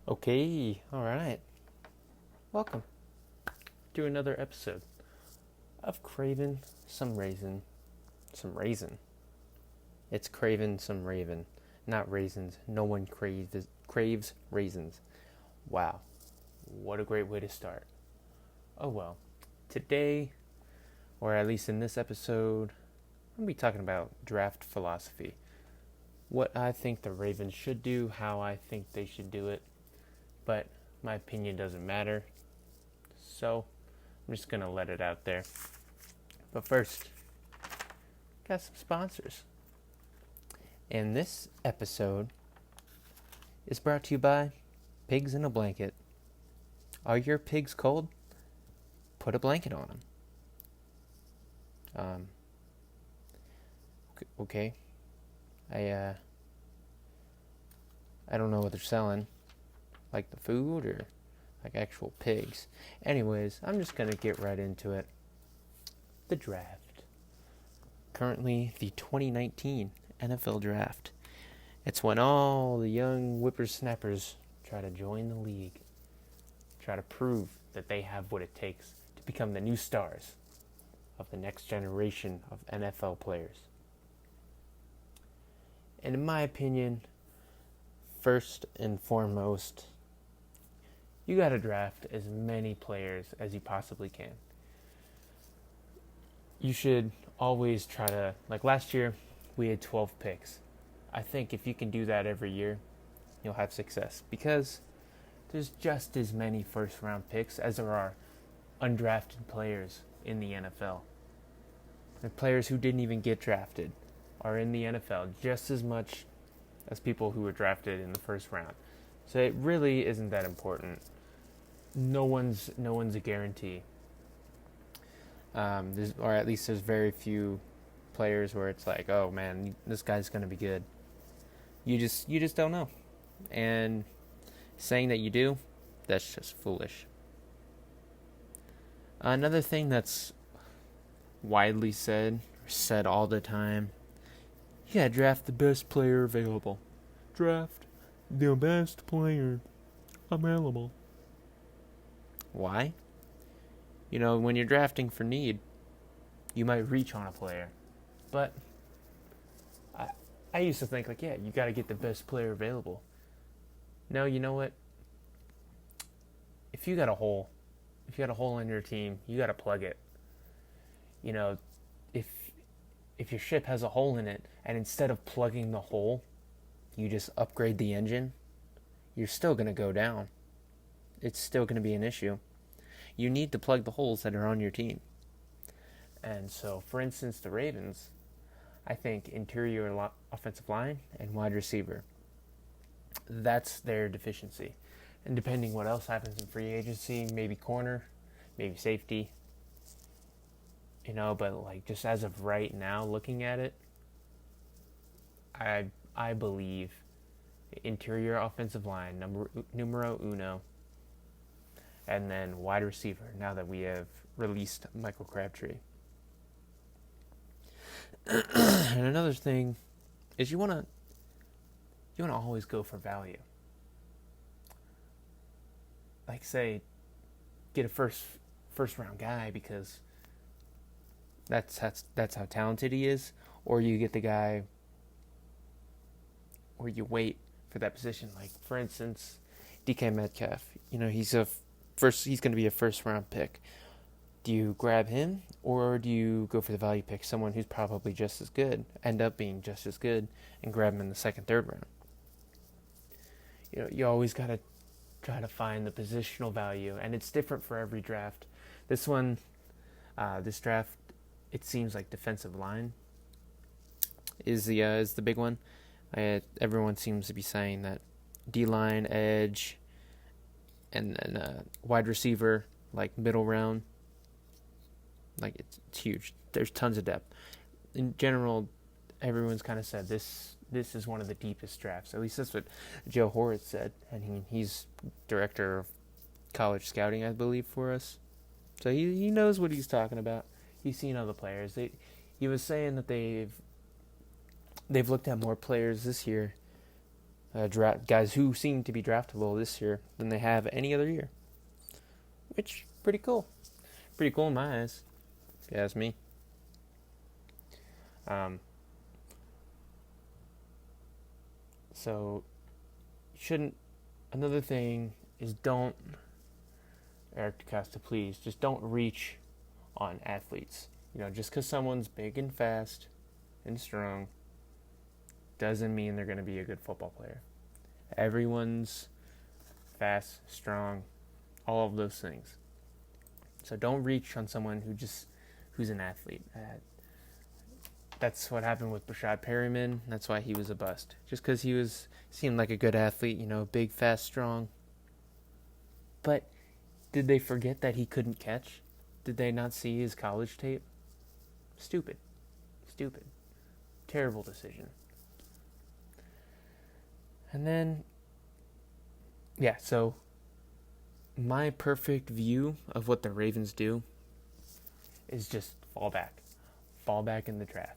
Okay, all right. Welcome to another episode of Craven Some Raisin. Some Raisin. It's Craven Some Raven, not raisins. No one craves raisins. Wow, what a great way to start. Oh well, today, or at least in this episode, I'm going to be talking about draft philosophy. What I think the Ravens should do, how I think they should do it, but my opinion doesn't matter. So, I'm just going to let it out there. But first, got some sponsors. And this episode is brought to you by Pigs in a Blanket. Are your pigs cold? Put a blanket on them. Okay. I I don't know what they're selling, like the food or like actual pigs. Anyways, I'm just gonna get right into it. The draft. Currently, the 2019 NFL Draft. It's when all the young whippersnappers try to join the league, try to prove that they have what it takes to become the new stars of the next generation of NFL players. And in my opinion, first and foremost, you got to draft as many players as you possibly can. You should always try to, like last year, we had 12 picks. I think if you can do that every year, you'll have success because there's just as many first round picks as there are undrafted players in the NFL. The players who didn't even get drafted are in the NFL just as much as people who were drafted in the first round. So it really isn't that important. No one's a guarantee. Or at least there's very few players where it's like, oh man, this guy's gonna be good. You just don't know, and saying that you do, that's just foolish. Another thing that's widely said all the time, yeah, draft the best player available. Draft the best player available. Why? When you're drafting for need, you might reach on a player. But I used to think, like, yeah, you got to get the best player available. No, you know what? If you got a hole, if you got a hole in your team, you got to plug it. You know, if if your ship has a hole in it, and instead of plugging the hole, you just upgrade the engine, you're still going to go down. It's still going to be an issue. You need to plug the holes that are on your team. And so, for instance, the Ravens, I think interior offensive line and wide receiver, that's their deficiency. And depending what else happens in free agency, maybe corner, maybe safety, but like just as of right now, looking at it, I believe interior offensive line, numero uno, and then wide receiver, now that we have released Michael Crabtree. And another thing is you want to always go for value. Like, say, get a first round guy because that's how talented he is, or you get the guy, or you wait for that position. Like, for instance, DK Metcalf. He's going to be a first round pick. Do you grab him, or do you go for the value pick, someone who's probably just as good, end up being just as good, and grab him in the second, third round? You always got to try to find the positional value, and it's different for every draft. This draft, it seems like defensive line is the big one. Everyone seems to be saying that D-line, edge, and then wide receiver, like middle round. Like, it's huge. There's tons of depth. In general, everyone's kind of said this is one of the deepest drafts. At least that's what Joe Horowitz said. And he's director of college scouting, I believe, for us. So he knows what he's talking about. He's seen all the players. He was saying that they've looked at more players this year guys who seem to be draftable this year than they have any other year, which pretty cool. Pretty cool in my eyes, if you ask me. So shouldn't. Another thing is don't, Eric DeCosta, please just don't reach on athletes. Just because someone's big and fast and strong doesn't mean they're going to be a good football player. Everyone's fast, strong, all of those things. So don't reach on someone who's an athlete. That's what happened with Brashad Perryman. That's why he was a bust. Just because he seemed like a good athlete, big, fast, strong. But did they forget that he couldn't catch? Did they not see his college tape? Stupid. Terrible decision. And then, so my perfect view of what the Ravens do is just fall back. Fall back in the draft.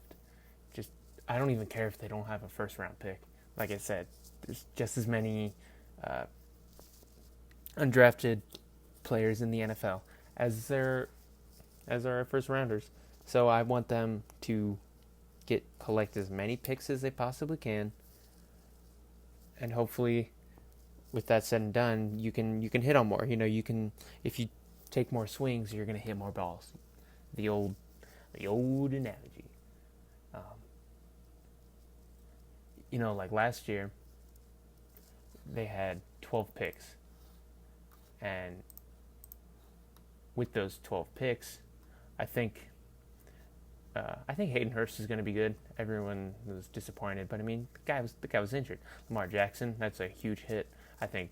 I don't even care if they don't have a first-round pick. Like I said, there's just as many undrafted players in the NFL as there are first-rounders. So I want them to collect as many picks as they possibly can, and hopefully, with that said and done, you can hit on more. You can, if you take more swings, you're gonna hit more balls. The old analogy. Like last year, they had 12 picks. And with those 12 picks, I think Hayden Hurst is going to be good. Everyone was disappointed, but the guy was injured. Lamar Jackson, that's a huge hit. I think,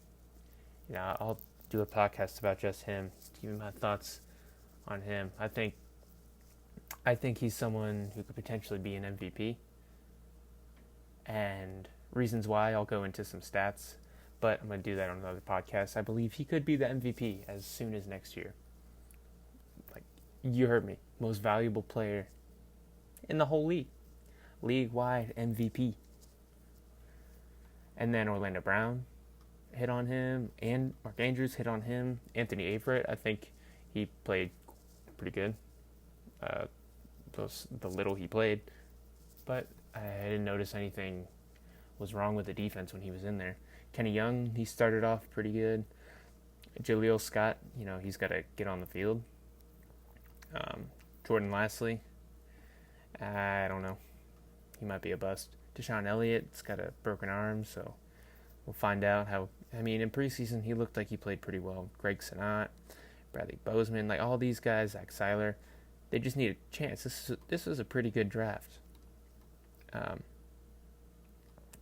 I'll do a podcast about just him, give you my thoughts on him. I think he's someone who could potentially be an MVP. And reasons why, I'll go into some stats, but I'm going to do that on another podcast. I believe he could be the MVP as soon as next year. Like, you heard me. Most valuable player in the whole league. League-wide MVP. And then Orlando Brown hit on him, and Mark Andrews hit on him. Anthony Averett, I think he played pretty good. The little he played. But I didn't notice anything was wrong with the defense when he was in there. Kenny Young, he started off pretty good. Jaleel Scott, he's got to get on the field. Jordan Lastly, I don't know. He might be a bust. Deshaun Elliott's got a broken arm, so we'll find out how. In preseason, he looked like he played pretty well. Greg Senat, Bradley Bozeman, like all these guys, Zach Seiler, they just need a chance. This was a pretty good draft.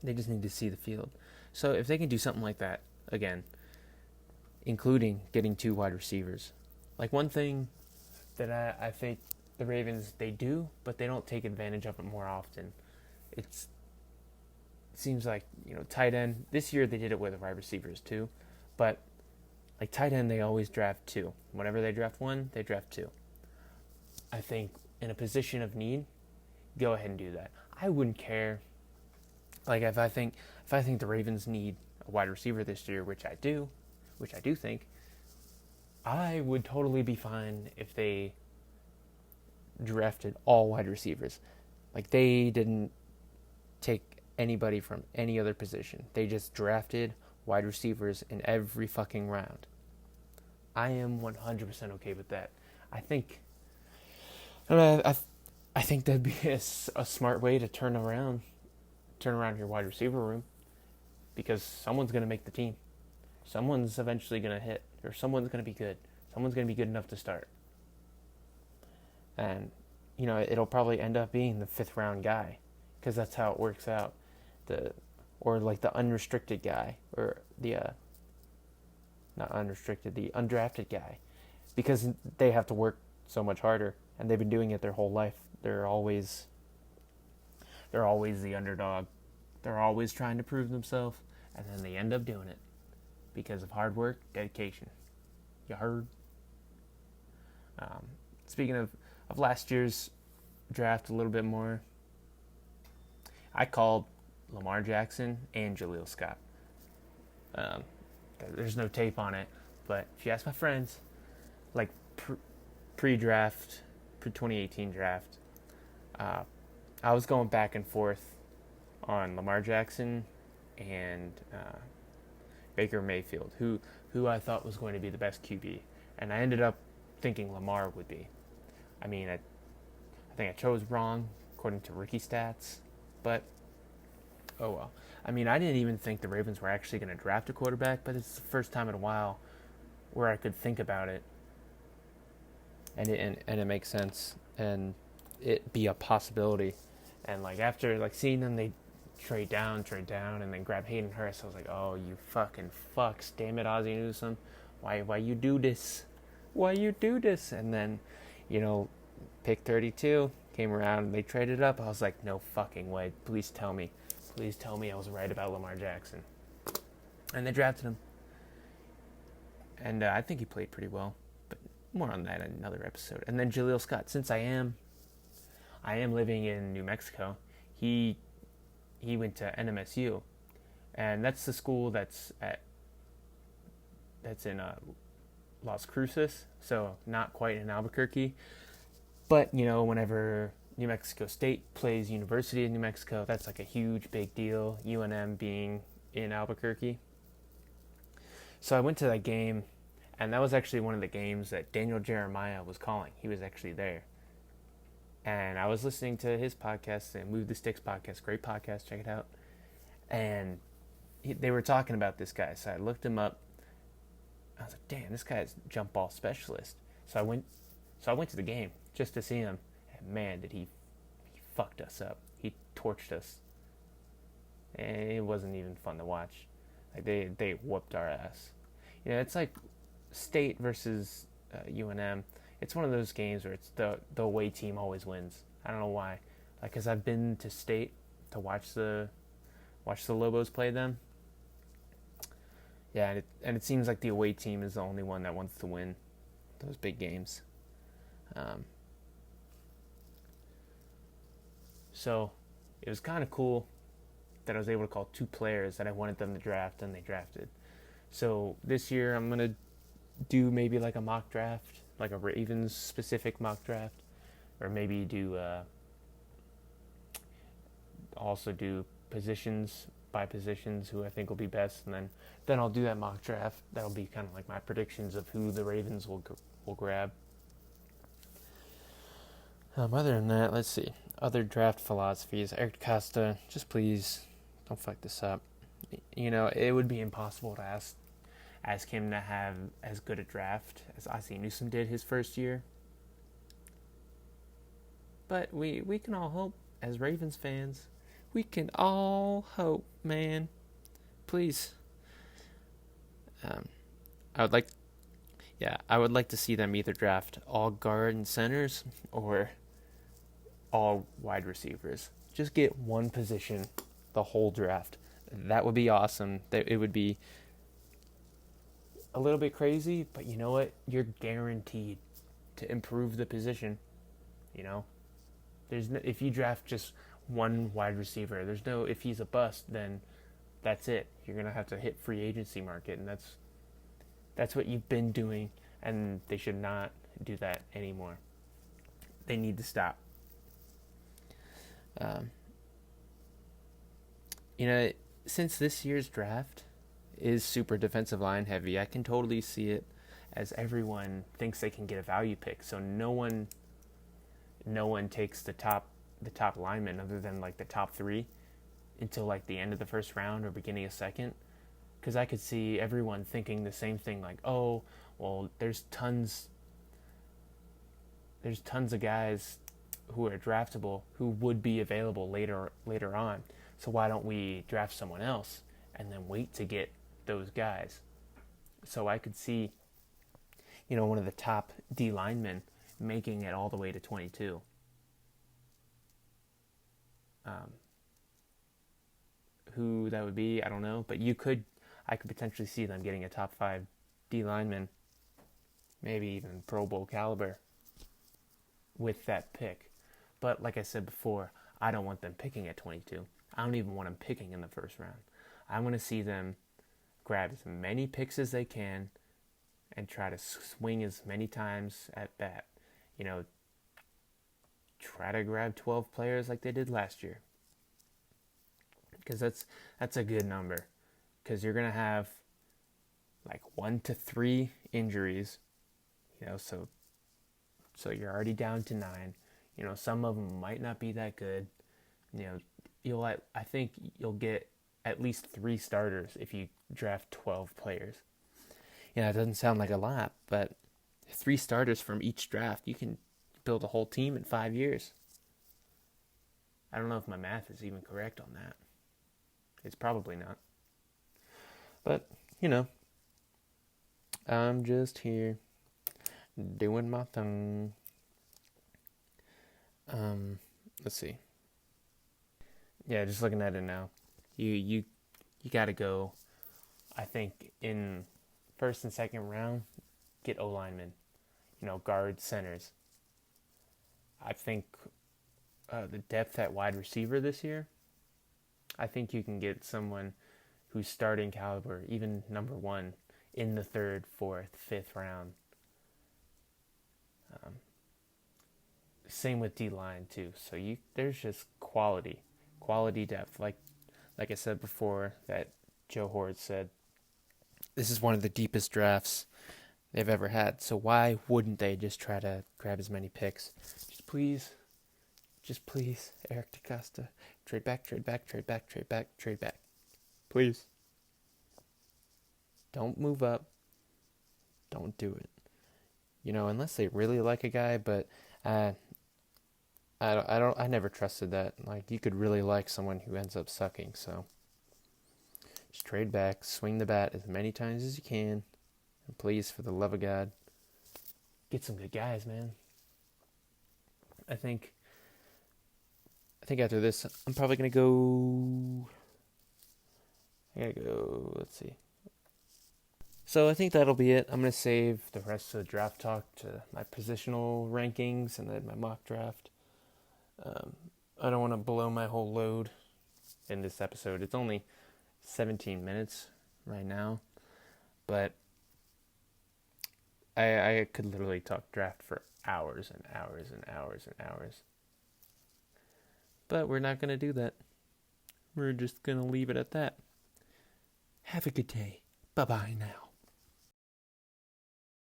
They just need to see the field. So if they can do something like that, again, including getting 2 wide receivers. Like one thing that I think the Ravens, they do, but they don't take advantage of it more often. It seems like, tight end, this year they did it with wide receivers too, but like tight end, they always draft 2. Whenever they draft 1, they draft 2. I think in a position of need, go ahead and do that. I wouldn't care. Like if I think the Ravens need a wide receiver this year, which I do think, I would totally be fine if they drafted all wide receivers. Like they didn't take anybody from any other position. They just drafted wide receivers in every fucking round. I am 100% okay with that. I think that'd be a smart way to turn around your wide receiver room, because someone's going to make the team. Someone's eventually going to hit, or someone's going to be good. Someone's going to be good enough to start. And, it'll probably end up being the 5th round guy, because that's how it works out. The unrestricted guy, or the undrafted guy, because they have to work so much harder, and they've been doing it their whole life. They're always the underdog. They're always trying to prove themselves, and then they end up doing it because of hard work, dedication. You heard? Speaking of last year's draft a little bit more, I called Lamar Jackson and Jaleel Scott. Um, there's no tape on it, but if you ask my friends, like pre-draft, pre-2018 draft, uh, I was going back and forth on Lamar Jackson and Baker Mayfield, who I thought was going to be the best QB, and I ended up thinking Lamar would be. I mean, I think I chose wrong according to rookie stats, but oh well. I mean, I didn't even think the Ravens were actually going to draft a quarterback, but it's the first time in a while where I could think about it, and it makes sense, and it be a possibility. And like after like seeing them, they trade down, and then grab Hayden Hurst. I was like, oh, you fucking fucks, damn it, Ozzie Newsome, why you do this? Why you do this? And then, pick 32 came around and they traded up. I was like, no fucking way. Please tell me I was right about Lamar Jackson. And they drafted him. And I think he played pretty well. But more on that in another episode. And then Jaleel Scott. Since I am living in New Mexico, he went to NMSU. And that's the school that's in Las Cruces. So not quite in Albuquerque. But, whenever New Mexico State plays University of New Mexico, that's like a huge, big deal, UNM being in Albuquerque. So I went to that game, and that was actually one of the games that Daniel Jeremiah was calling. He was actually there. And I was listening to his podcast, the Move the Sticks podcast, great podcast, check it out. And they were talking about this guy, so I looked him up. I was like, damn, this guy's a jump ball specialist. So I went to the game just to see him. And man, did he fucked us up. He torched us. And it wasn't even fun to watch. Like they whooped our ass. It's like State versus UNM. It's one of those games where it's the away team always wins. I don't know why. Like, cause I've been to State to watch the Lobos play them. Yeah, and it seems like the away team is the only one that wants to win those big games. So it was kind of cool that I was able to call two players that I wanted them to draft, and they drafted. So this year I'm going to do maybe like a mock draft, like a Ravens specific mock draft, or maybe also do positions by positions who I think will be best, and then I'll do that mock draft. That'll be kind of like my predictions of who the Ravens will grab. Other than that, let's see. Other draft philosophies. Eric Costa, just please don't fuck this up. It would be impossible to ask him to have as good a draft as Ozzie Newsome did his first year. But we can all hope as Ravens fans. We can all hope, man. Please. I would like to see them either draft all guard and centers or all wide receivers. Just get one position the whole draft. That would be awesome. It would be a little bit crazy, but you know what? You're guaranteed to improve the position. If you draft just one wide receiver, if he's a bust, then that's it. You're gonna have to hit free agency market, and that's what you've been doing, and they should not do that anymore. They need to stop. Since this year's draft is super defensive line heavy, I can totally see it as everyone thinks they can get a value pick. So no one takes the top lineman other than like the top three until like the end of the first round or beginning of second. Because I could see everyone thinking the same thing, like, oh, well, there's tons of guys who are draftable who would be available later on. So why don't we draft someone else and then wait to get those guys? So I could see, one of the top D linemen making it all the way to 22. Who that would be, I don't know, but I could potentially see them getting a top 5 D lineman, maybe even Pro Bowl caliber with that pick. But like I said before, I don't want them picking at 22. I don't even want them picking in the first round. I want to see them grab as many picks as they can and try to swing as many times at bat. You know, try to grab 12 players like they did last year. Because that's a good number. Because you're going to have like 1 to 3 injuries, so you're already down to 9. Some of them might not be that good. I think you'll get at least 3 starters if you draft 12 players. It doesn't sound like a lot, but 3 starters from each draft, you can build a whole team in 5 years. I don't know if my math is even correct on that. It's probably not. But, I'm just here doing my thing. Let's see. Yeah, just looking at it now. You got to go, I think, in first and second round, get O-linemen, guards, centers. I think the depth at wide receiver this year, I think you can get someone who's starting caliber, even number 1, in the 3rd, 4th, 5th round. Same with D-line too. So there's just quality depth. Like I said before, that Joe Horde said, this is one of the deepest drafts they've ever had. So why wouldn't they just try to grab as many picks? Just please, Eric DeCosta, trade back. Please. Don't move up. Don't do it. Unless they really like a guy, but I never trusted that. Like, you could really like someone who ends up sucking, so just trade back, swing the bat as many times as you can, and please, for the love of God, get some good guys, man. I think after this, I'm probably gonna go. Let's see. So I think that'll be it. I'm gonna save the rest of the draft talk to my positional rankings and then my mock draft. I don't want to blow my whole load in this episode. It's only 17 minutes right now, but I could literally talk draft for hours and hours and hours and hours. But we're not going to do that. We're just going to leave it at that. Have a good day. Bye-bye now.